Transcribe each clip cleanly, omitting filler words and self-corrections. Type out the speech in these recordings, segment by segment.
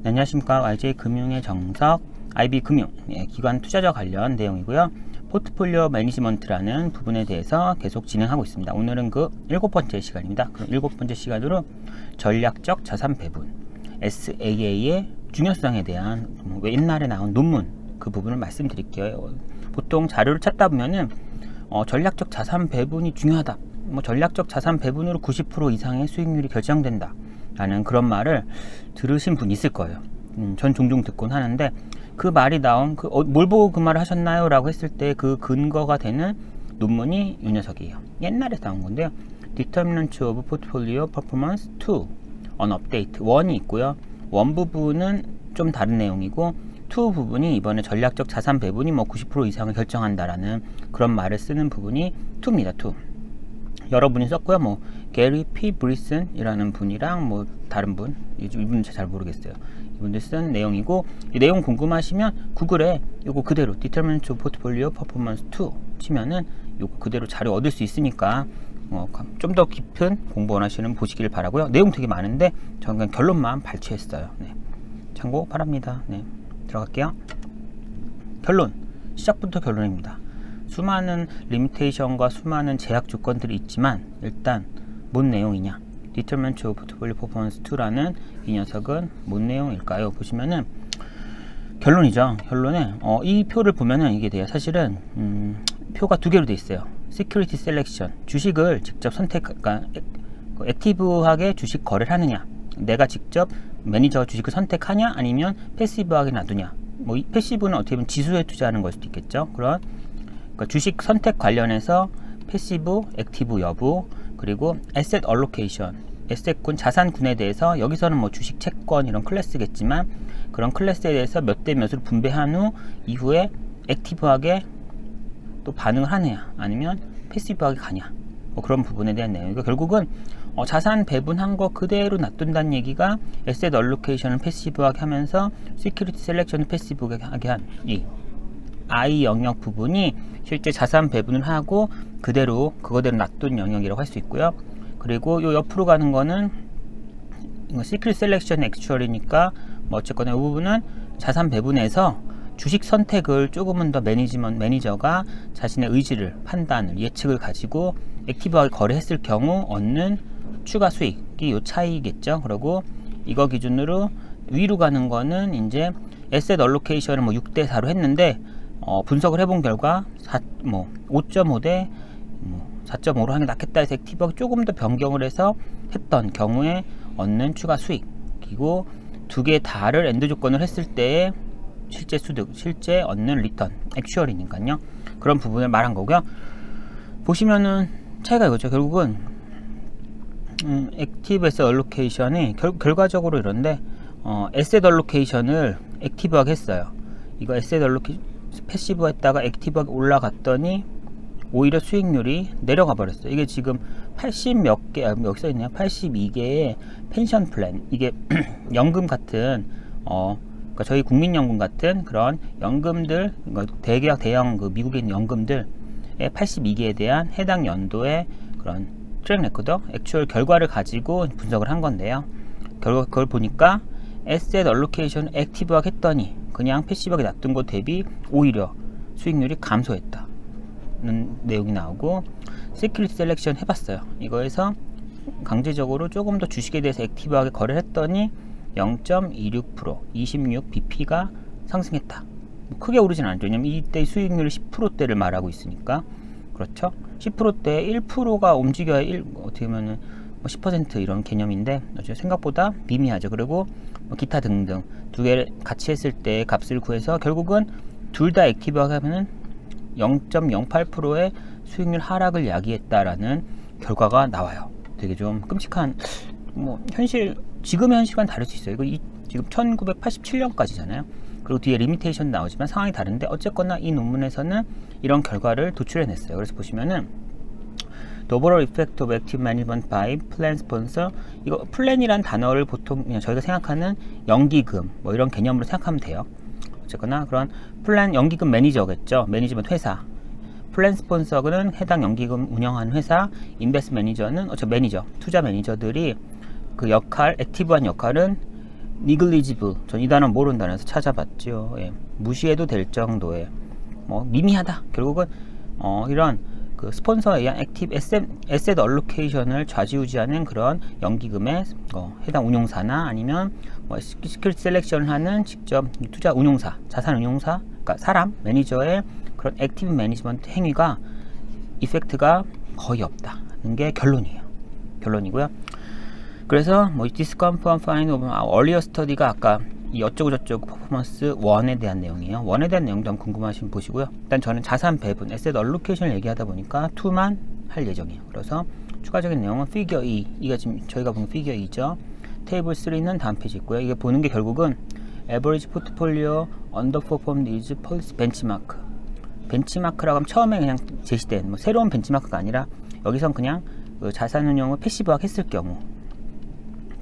네, 안녕하십니까. YJ금융의 정석, IB금융 기관 투자자 관련 내용이고요. 포트폴리오 매니지먼트라는 부분에 대해서 계속 진행하고 있습니다. 오늘은 그 7번째 시간입니다. 그럼 7번째 시간으로 전략적 자산 배분, SAA의 중요성에 대한 옛날에 나온 논문 그 부분을 말씀드릴게요. 보통 자료를 찾다 보면은 전략적 자산 배분이 중요하다. 전략적 자산 배분으로 90% 이상의 수익률이 결정된다. 라는 그런 말을 들으신 분 있을 거예요. 전 종종 듣곤 하는데 그 말이 나온 뭘 보고 그 말을 하셨나요? 라고 했을 때 그 근거가 되는 논문이 이 녀석이에요. 옛날에 나온 건데요. Determinants of Portfolio Performance 2 on Update 1이 있고요. 1 부분은 좀 다른 내용이고 2 부분이 이번에 전략적 자산 배분이 90% 이상을 결정한다라는 그런 말을 쓰는 부분이 2입니다. 2. 여러분이 썼고요. 게리 P. 브리슨이라는 분이랑 다른 분, 이분은 잘 모르겠어요. 이분들 쓴 내용이고, 이 내용 궁금하시면 구글에 요거 그대로 Determinants of Portfolio Performance 2 치면은 요거 그대로 자료 얻을 수 있으니까 좀 더 깊은 공부 원하시는 보시길 바라고요. 내용 되게 많은데 저는 그냥 결론만 발췌했어요. 네. 참고 바랍니다. 네. 들어갈게요. 결론. 시작부터 결론입니다. 수많은 리미테이션과 수많은 제약 조건들이 있지만 일단 뭔 내용이냐? Determinants of Portfolio Performance 2라는 이 녀석은 뭔 내용일까요? 보시면은 결론이죠. 결론에 이 표를 보면은 이게 돼요. 사실은 표가 두 개로 돼 있어요. Security Selection, 주식을 직접 그러니까 액티브하게 주식 거래를 하느냐, 내가 직접 매니저 주식을 선택하냐, 아니면 패시브하게 놔두냐. 이 패시브는 어떻게 보면 지수에 투자하는 걸 수도 있겠죠. 그러니까 주식 선택 관련해서 패시브, 액티브 여부, 그리고 에셋 얼로케이션, 에셋군, 자산군에 대해서 여기서는 주식, 채권 이런 클래스겠지만 그런 클래스에 대해서 몇 대 몇으로 분배한 후 이후에 액티브하게 또 반응을 하느냐, 아니면 패시브하게 가냐, 그런 부분에 대한 내용이고, 결국은 자산 배분한 거 그대로 놔둔다는 얘기가 에셋 얼로케이션을 패시브하게 하면서 시큐리티 셀렉션을 패시브하게 한 이 I 영역 부분이 실제 자산 배분을 하고 그거대로 놔둔 영역이라고 할 수 있고요. 그리고 요 옆으로 가는 거는 시크릿 셀렉션 액추얼이니까 어쨌거나 이 부분은 자산 배분에서 주식 선택을 조금은 더 매니저가 자신의 의지를, 판단을, 예측을 가지고 액티브하게 거래했을 경우 얻는 추가 수익이 요 차이겠죠. 그리고 이거 기준으로 위로 가는 거는 이제 에셋 얼로케이션을 6대 4로 했는데 분석을 해본 결과 5.5 대 4.5로 하는 게 낫겠다 해서 액티브하게 조금 더 변경을 해서 했던 경우에 얻는 추가 수익이고, 두 개 다를 엔드 조건을 했을 때의 실제 수득, 실제 얻는 리턴, 액추얼이니까요. 그런 부분을 말한 거고요. 보시면은 차이가 이거죠. 결국은 액티브 에셋 얼로케이션이 결과적으로 이런데 에셋 얼로케이션을 액티브하게 했어요. 이거 에셋 얼로케이션 패시브 했다가 액티브하게 올라갔더니 오히려 수익률이 내려가 버렸어요. 이게 지금 80 몇 개, 여기 써있네요. 82개의 펜션 플랜, 이게 연금 같은 그러니까 저희 국민연금 같은 그런 연금들, 대기업 대형 미국에 있는 연금들의 82개에 대한 해당 연도의 그런 트랙 레코더, 액추얼 결과를 가지고 분석을 한 건데요. 그걸 보니까 에셋 얼로케이션 액티브하게 했더니 그냥 패시브하게 놔둔 것 대비 오히려 수익률이 감소했다는 내용이 나오고, 시큐리티 셀렉션 해봤어요. 이거에서 강제적으로 조금 더 주식에 대해서 액티브하게 거래를 했더니 0.26%, 26bp가 상승했다. 크게 오르진 않죠. 왜냐면 이때 수익률 10%대를 말하고 있으니까. 그렇죠? 10%대 1%가 움직여야 어떻게 보면은 10% 이런 개념인데 생각보다 미미하죠. 그리고 기타 등등 두 개를 같이 했을 때 값을 구해서 결국은 둘 다 액티브하게 하면은 0.08%의 수익률 하락을 야기했다라는 결과가 나와요. 되게 좀 끔찍한 지금의 현실과는 다를 수 있어요. 이거 지금 1987년까지잖아요. 그리고 뒤에 리미테이션 나오지만 상황이 다른데 어쨌거나 이 논문에서는 이런 결과를 도출해냈어요. 그래서 보시면은 The overall effect of active management by plan sponsor, 이거 플랜이란 단어를 보통 그냥 저희가 생각하는 연기금 이런 개념으로 생각하면 돼요. 어쨌거나 그런 플랜 연기금 매니저겠죠. 매니지먼트 회사. 플랜 스폰서는 해당 연기금 운영하는 회사, 인베스트 매니저는 매니저, 투자 매니저들이 그 역할, 액티브한 역할은 negligible, 전 이 단어 모르는 단어에서 찾아봤죠. 예, 무시해도 될 정도의 뭐 미미하다. 결국은 이런 그 스폰서에 의한 액티브 에셋 얼로케이션을 좌지우지하는 그런 연기금의 해당 운용사나 아니면 뭐 시큐리티 셀렉션을 하는 직접 투자 운용사, 자산 운용사, 그러니까 사람, 매니저의 그런 액티브 매니지먼트 행위가 이펙트가 거의 없다는 게 결론이고요. 그래서 뭐 disconfirm find of earlier study가 아까 이 어쩌고저쩌고 퍼포먼스 1에 대한 내용이에요. 1에 대한 내용도 한번 궁금하시면 보시고요. 일단 저는 자산 배분, 에셋 얼로케이션을 얘기하다 보니까 2만 할 예정이에요. 그래서 추가적인 내용은 피겨 2, 이가 지금 저희가 보는 피겨 2죠. 테이블 3는 다음 페이지 있고요. 이게 보는 게 결국은 average portfolio underperformed is policy benchmark. 벤치마크라고 하면 처음에 그냥 제시된 뭐 새로운 벤치마크가 아니라 여기선 그냥 그 자산운용을 패시브화 했을 경우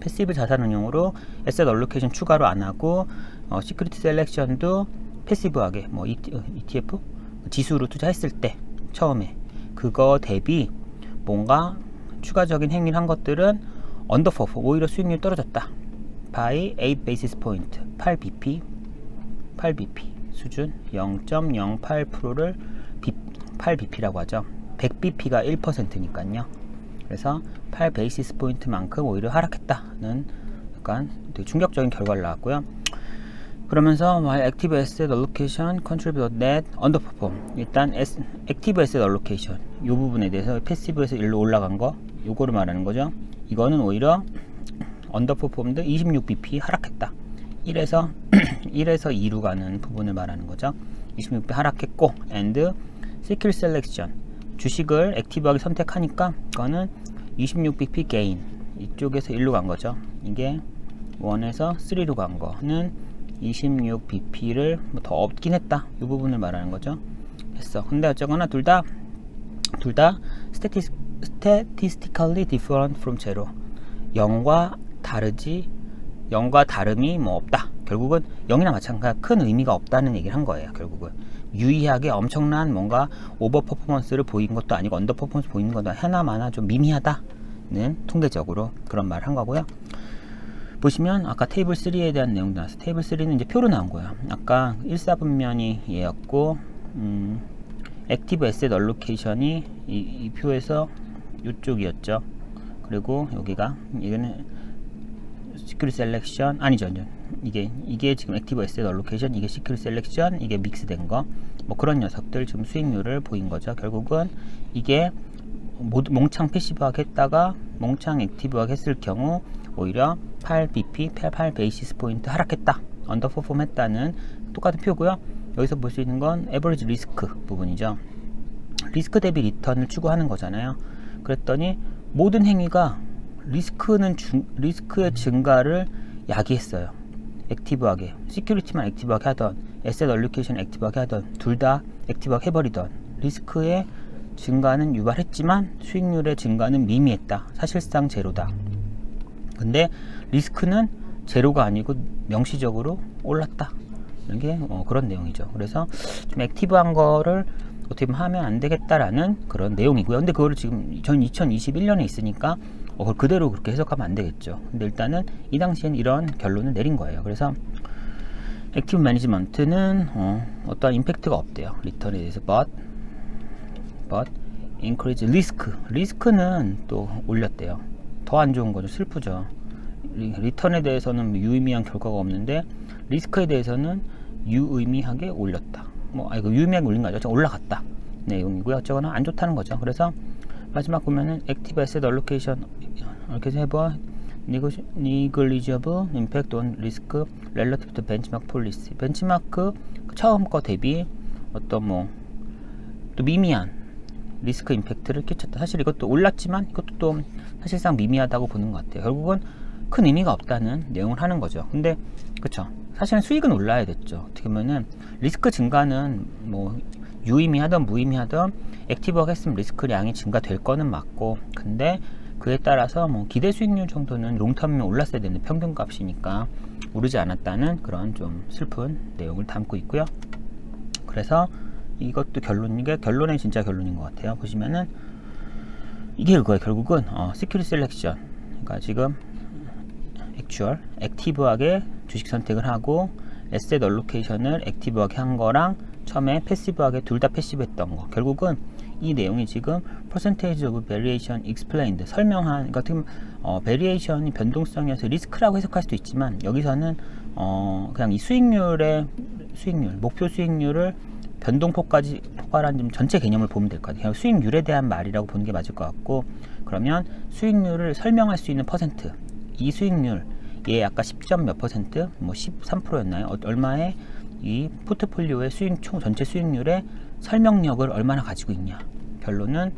패시브 자산운용으로 에셋 얼로케이션 추가로 안 하고 시큐리티 셀렉션도 패시브하게 뭐 ETF 지수로 투자했을 때 처음에 그거 대비 뭔가 추가적인 행위를 한 것들은 언더퍼폼 오히려 수익률이 떨어졌다. by 8 basis point 8bp 수준 0.08%를 8bp라고 하죠. 100bp가 1%니까요. 그래서 8 베이시스 포인트만큼 오히려 하락했다는 약간 되게 충격적인 결과를 나왔고요. 그러면서 while active asset allocation contribute net underperform, 일단 active asset allocation 이 부분에 대해서 패시브에서 1로 올라간 거 요거를 말하는 거죠. 이거는 오히려 underperformed 26bp 하락했다. 1에서 2로 가는 부분을 말하는 거죠. 26bp 하락했고 and security selection 주식을 액티브하게 선택하니까 그거는 26bp 게인 이쪽에서 1로 간 거죠. 이게 1에서 3로 간 거는 26bp를 더 얻긴 했다. 이 부분을 말하는 거죠. 했어. 근데 어쨌거나 둘 다 statistically different from zero. 0과 다름이 뭐 없다. 결국은 0이나 마찬가지로 큰 의미가 없다는 얘기를 한 거예요. 결국은 유의하게 엄청난 뭔가 오버 퍼포먼스를 보인 것도 아니고 언더 퍼포먼스 보이는 것도 하나마나 좀 미미하다는 통계적으로 그런 말을 한 거고요. 보시면 아까 테이블 3에 대한 내용도 나왔어요. 테이블 3는 이제 표로 나온 거예요. 아까 1사분면이 얘였고 액티브 에셋 얼로케이션이 이 표에서 이쪽이었죠. 그리고 여기가 이거는 시큐리티 셀렉션 아니죠. 이게 지금 액티브 에셋 얼로케이션, 이게 시큐리티 셀렉션, 이게 믹스된 거 뭐 그런 녀석들 지금 수익률을 보인 거죠. 결국은 이게 몽창 패시브하게 했다가 몽창 액티브하게 했을 경우 오히려 8bp, 8 베이시스 포인트 하락했다. 언더퍼폼 했다는 똑같은 표고요. 여기서 볼 수 있는 건 에버리지 리스크 부분이죠. 리스크 대비 리턴을 추구하는 거잖아요. 그랬더니 모든 행위가 리스크의 증가를 야기했어요. 액티브하게, 시큐리티만 액티브하게 하던, 에셋 얼로케이션 액티브하게 하던, 둘 다 액티브하게 해버리던 리스크의 증가는 유발했지만 수익률의 증가는 미미했다. 사실상 제로다. 근데 리스크는 제로가 아니고 명시적으로 올랐다. 이런 게 그런 내용이죠. 그래서 좀 액티브한 거를 어떻게 보면 하면 안 되겠다라는 그런 내용이고요. 근데 그거를 지금 전 2021년에 있으니까 그걸 그대로 그렇게 해석하면 안 되겠죠. 근데 일단은 이 당시엔 이런 결론을 내린 거예요. 그래서 액티브 매니지먼트는 어떠한 임팩트가 없대요. 리턴에 대해서 but increase 리스크는 또 올렸대요. 더 안 좋은 거죠. 슬프죠. 리턴에 대해서는 유의미한 결과가 없는데 리스크에 대해서는 유의미하게 올렸다. 유의미하게 올린 거죠. 올라갔다. 내용이고요. 어쩌거나 안 좋다는 거죠. 그래서 마지막 보면은 액티브 에셋 얼로케이션 이렇게 해봐. negligible impact on risk relative to benchmark policy. 벤치마크 처음 거 대비 어떤 또 미미한 리스크 임팩트를 끼쳤다. 사실 이것도 올랐지만 이것도 또 사실상 미미하다고 보는 것 같아요. 결국은 큰 의미가 없다는 내용을 하는 거죠. 근데 그쵸, 사실은 수익은 올라야 됐죠. 어떻게 보면은 리스크 증가는 유의미하던 무의미하던 액티브하게 했으면 리스크량이 증가될 거는 맞고, 근데 그에 따라서 기대 수익률 정도는 롱텀이면 올랐어야 되는 평균값이니까 오르지 않았다는 그런 좀 슬픈 내용을 담고 있고요. 그래서 이것도 결론은 진짜 결론인 것 같아요. 보시면은 이게 그거예요. 결국은 시큐리티 셀렉션, 그러니까 지금 액추얼, 액티브하게 주식 선택을 하고 에셋 얼로케이션을 액티브하게 한 거랑 처음에 패시브하게 둘 다 패시브했던 거. 결국은 이 내용이 지금 percentage of variation explained 설명한 같은 variation이 변동성이어서 리스크라고 해석할 수도 있지만 여기서는 그냥 이 수익률 목표 수익률을 변동폭까지 포괄한 좀 전체 개념을 보면 될 것 같아요. 수익률에 대한 말이라고 보는 게 맞을 것 같고, 그러면 수익률을 설명할 수 있는 퍼센트, 이 수익률 얘 아까 10점 몇 퍼센트, 뭐 13%였나요? 얼마의 이 포트폴리오의 총 전체 수익률의 설명력을 얼마나 가지고 있냐. 결론은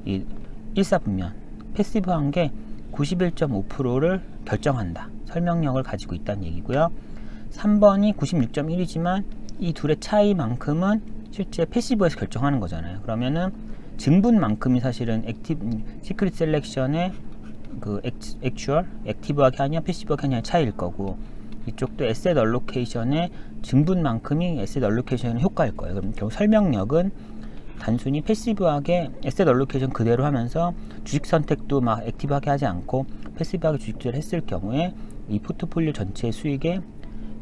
이 일사분면 패시브한 게 91.5%를 결정한다. 설명력을 가지고 있다는 얘기고요. 3번이 96.1이지만 이 둘의 차이만큼은 실제 패시브에서 결정하는 거잖아요. 그러면은 증분만큼이 사실은 시크릿 셀렉션의 그 액추얼, 액티브하게 하냐 패시브하게 하냐의 차이일 거고, 이쪽도 에셋 얼로케이션의 증분만큼이 에셋 얼로케이션의 효과일 거예요. 그럼 결국 설명력은 단순히 패시브하게 에셋 얼로케이션 그대로 하면서 주식 선택도 막 액티브하게 하지 않고 패시브하게 주식 투자를 했을 경우에 이 포트폴리오 전체 수익의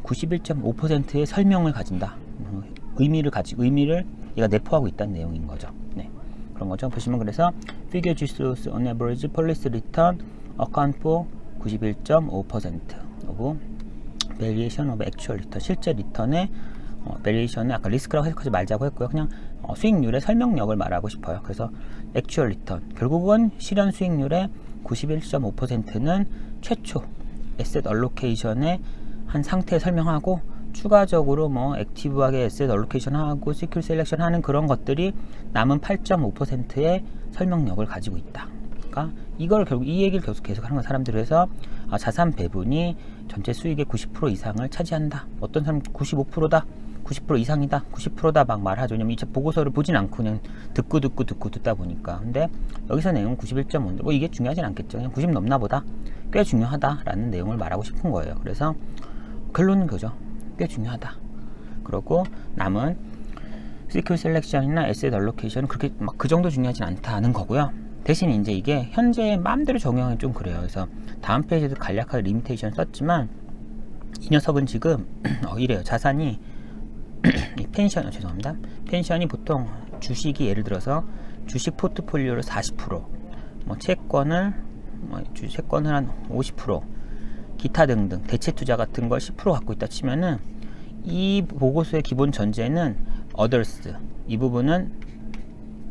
91.5%의 설명을 가진다. 의미를 얘가 내포하고 있다는 내용인 거죠. 네. 그런 거죠. 보시면 그래서 figure GSO's on average policy return account for 91.5% of variation of actual return. 실제 리턴의 variation은 아까 리스크라고 해석하지 말자고 했고요. 그냥 수익률의 설명력을 말하고 싶어요. 그래서 actual return. 결국은 실현 수익률의 91.5%는 최초 asset allocation의 한 상태 설명하고 추가적으로 뭐 액티브하게 에셋 얼로케이션 하고 시큐리티 셀렉션 하는 그런 것들이 남은 8.5%의 설명력을 가지고 있다. 그러니까 이걸 결국 이 얘기를 계속 하는 거 사람들이. 해서 자산 배분이 전체 수익의 90% 이상을 차지한다. 어떤 사람 95%다. 90% 이상이다. 90%다 막 말하죠. 왜냐면 이 보고서를 보진 않고 그냥 듣다 보니까. 근데 여기서 내용은 91.5인데 뭐 이게 중요하진 않겠죠. 그냥 90 넘나 보다. 꽤 중요하다라는 내용을 말하고 싶은 거예요. 그래서 결론은 그죠. 꽤 중요하다. 그리고 남은 시큐리티 셀렉션이나 에셋 얼로케이션은 그렇게 막 그 정도 중요하진 않다는 거고요. 대신 이제 이게 현재 마음대로 적용하기 좀 그래요. 그래서 다음 페이지에도 간략하게 리미테이션 썼지만 이 녀석은 지금 이래요. 자산이 죄송합니다. 펜션이 보통 주식이 예를 들어서 주식 포트폴리오를 40%, 뭐 채권을 한 50%, 기타 등등 대체 투자 같은 걸 10% 갖고 있다 치면은 이 보고서의 기본 전제는 others, 이 부분은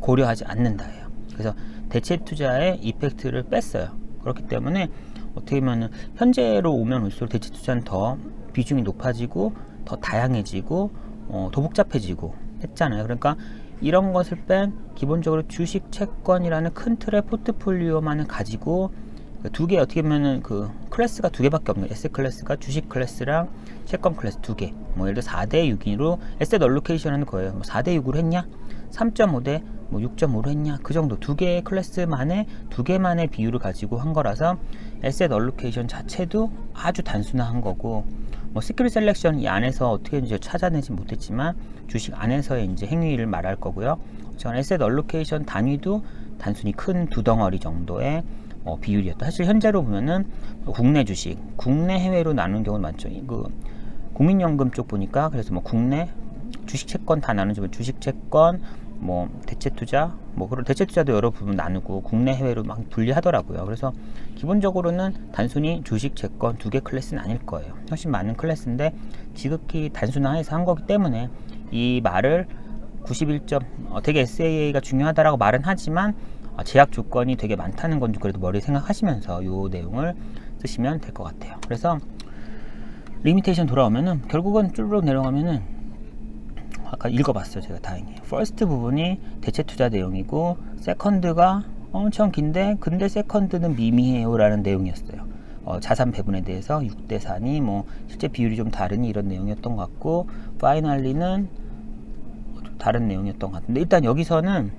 고려하지 않는다예요. 그래서 대체 투자의 이펙트를 뺐어요. 그렇기 때문에 어떻게 보면 현재로 오면 올수록 대체 투자는 더 비중이 높아지고 더 다양해지고 더 복잡해지고 했잖아요. 그러니까 이런 것을 뺀 기본적으로 주식 채권이라는 큰 틀의 포트폴리오만을 가지고 두 개, 어떻게 보면은 그 클래스가 두 개밖에 없는 거예요. 에셋 클래스가 주식 클래스랑 채권 클래스 두 개. 뭐 예를 들어 4대 6으로 에셋 얼로케이션 하는 거예요. 뭐 4대 6으로 했냐? 3.5대 뭐 6.5로 했냐? 그 정도 두 개의 클래스만의 두 개만의 비율을 가지고 한 거라서 에셋 얼로케이션 자체도 아주 단순한 거고, 뭐 시큐리티 셀렉션 이 안에서 어떻게 이제 찾아내지 못했지만 주식 안에서의 이제 행위를 말할 거고요. 저는 에셋 얼로케이션 단위도 단순히 큰 두 덩어리 정도의 비율이었다. 사실 현재로 보면은 국내 주식, 국내 해외로 나누는 경우는 많죠. 그 국민연금 쪽 보니까 그래서 뭐 국내 주식 채권 다 나누죠. 주식 채권, 뭐 대체 투자, 뭐 그런 대체 투자도 여러 부분 나누고 국내 해외로 막 분리하더라고요. 그래서 기본적으로는 단순히 주식 채권 두 개 클래스는 아닐 거예요. 훨씬 많은 클래스인데 지극히 단순화해서 한 거기 때문에 이 말을 91점 되게 SAA가 중요하다라고 말은 하지만 제약 조건이 되게 많다는 건 그래도 머리에 생각하시면서 이 내용을 쓰시면 될 것 같아요. 그래서 리미테이션 돌아오면은 결국은 쭈르륵 내려가면은 아까 읽어봤어요. 제가 다행히 퍼스트 부분이 대체 투자 내용이고 세컨드가 엄청 긴데 근데 세컨드는 미미해요 라는 내용이었어요. 자산 배분에 대해서 6대 4니 뭐 실제 비율이 좀 다르니 이런 내용이었던 것 같고, 파이널리는 다른 내용이었던 것 같은데 일단 여기서는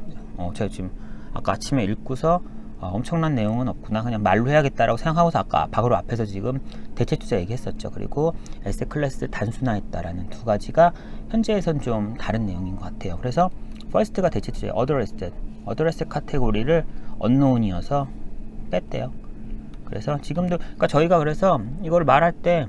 제가 지금 아까 아침에 읽고서 엄청난 내용은 없구나, 그냥 말로 해야겠다라고 생각하고서 아까 바로 앞에서 지금 대체 투자 얘기했었죠. 그리고 에셋 클래스 단순화했다라는 두 가지가 현재에선 좀 다른 내용인 것 같아요. 그래서 퍼스트가 대체 투자, other asset 카테고리를 unknown이어서 뺐대요. 그래서 지금도 그러니까 저희가 그래서 이걸 말할 때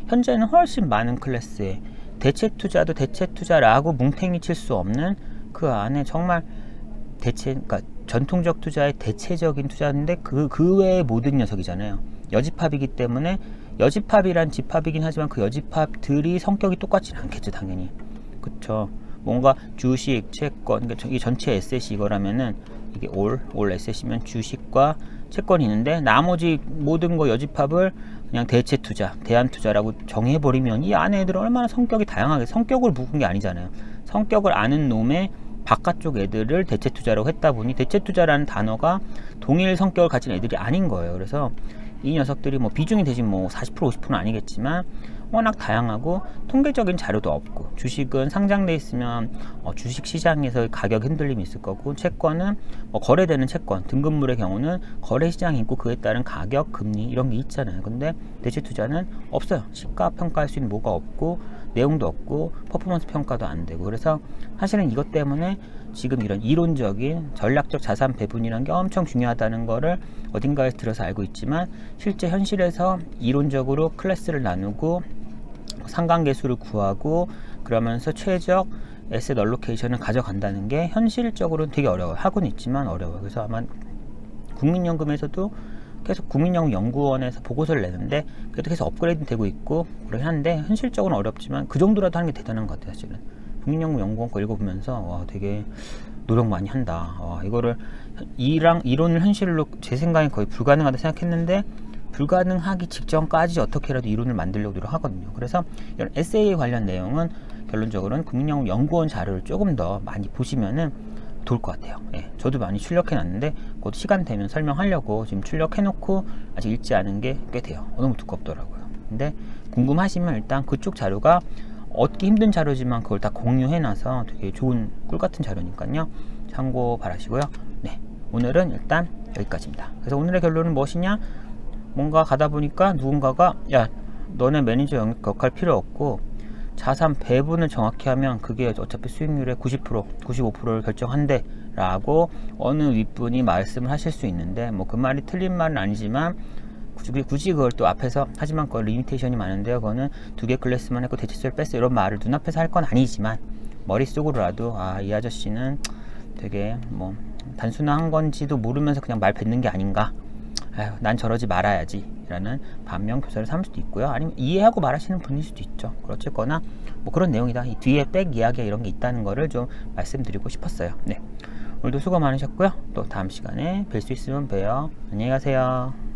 현재는 훨씬 많은 클래스에 대체 투자도 대체 투자라고 뭉탱이 칠 수 없는 그 안에 정말 그러니까 전통적 투자의 대체적인 투자인데 그 외의 모든 녀석이잖아요. 여집합이기 때문에 여집합이란 집합이긴 하지만 그 여집합들이 성격이 똑같지는 않겠죠, 당연히. 그쵸. 뭔가 주식, 채권, 그러니까 이 전체 에셋이 이거라면은 이게 올 에셋이면 주식과 채권이 있는데 나머지 모든 거 여집합을 그냥 대체 투자, 대안 투자라고 정해버리면 이 안에 애들은 얼마나 성격이 다양하게 성격을 묵은 게 아니잖아요. 성격을 아는 놈의 바깥쪽 애들을 대체 투자라고 했다 보니 대체 투자라는 단어가 동일 성격을 가진 애들이 아닌 거예요. 그래서 이 녀석들이 뭐 비중이 대신 뭐 40% 50%는 아니겠지만 워낙 다양하고 통계적인 자료도 없고 주식은 상장돼 있으면 주식 시장에서 가격 흔들림이 있을 거고 채권은 거래되는 채권 등급물의 경우는 거래 시장이 있고 그에 따른 가격 금리 이런 게 있잖아요. 근데 대체 투자는 없어요. 시가 평가할 수 있는 뭐가 없고 내용도 없고 퍼포먼스 평가도 안 되고 그래서 사실은 이것 때문에 지금 이런 이론적인 전략적 자산 배분이라는 게 엄청 중요하다는 거를 어딘가에 들어서 알고 있지만 실제 현실에서 이론적으로 클래스를 나누고 상관계수를 구하고 그러면서 최적 에셋 얼로케이션을 가져간다는 게 현실적으로는 되게 어려워요. 하고는 있지만 어려워요. 그래서 아마 국민연금에서도 계속 국민연금연구원에서 보고서를 내는데 그래도 계속 업그레이드 되고 있고 그러긴 한데 현실적으로는 어렵지만 그 정도라도 하는 게 대단한 것 같아요. 사실은 국민연금연구원 거 읽어보면서 와 되게 노력 많이 한다. 이거를 이론을 현실로 제 생각엔 거의 불가능하다 생각했는데 불가능하기 직전까지 어떻게라도 이론을 만들려고 노력하거든요. 그래서 이런 에세이 관련 내용은 결론적으로는 국민연금연구원 자료를 조금 더 많이 보시면은 좋을 것 같아요. 예, 저도 많이 출력해놨는데 곧 시간 되면 설명하려고 지금 출력해놓고 아직 읽지 않은 게 꽤 돼요. 너무 두껍더라고요. 근데 궁금하시면 일단 그쪽 자료가 얻기 힘든 자료지만 그걸 다 공유해놔서 되게 좋은 꿀같은 자료니까요. 참고 바라시고요. 네, 오늘은 일단 여기까지입니다. 그래서 오늘의 결론은 무엇이냐? 뭔가 가다 보니까 누군가가 야 너네 매니저 역할 필요 없고 자산 배분을 정확히 하면 그게 어차피 수익률의 90% 95%를 결정한대 라고 어느 윗분이 말씀을 하실 수 있는데 뭐 그 말이 틀린 말은 아니지만 굳이 그걸 또 앞에서 하지만 그 리미테이션이 많은데요. 그거는 두 개 클래스만 했고 대체수를 뺐어 이런 말을 눈앞에서 할 건 아니지만 머릿속으로라도 이 아저씨는 되게 뭐 단순한 건지도 모르면서 그냥 말 뱉는 게 아닌가, 난 저러지 말아야지 라는 반면 교사를 삼을 수도 있고요. 아니면 이해하고 말하시는 분일 수도 있죠. 그렇겠거나 뭐 그런 내용이다. 이 뒤에 백 이야기가 이런 게 있다는 거를 좀 말씀드리고 싶었어요. 네, 오늘도 수고 많으셨고요. 또 다음 시간에 뵐 수 있으면 봬요. 안녕히 가세요.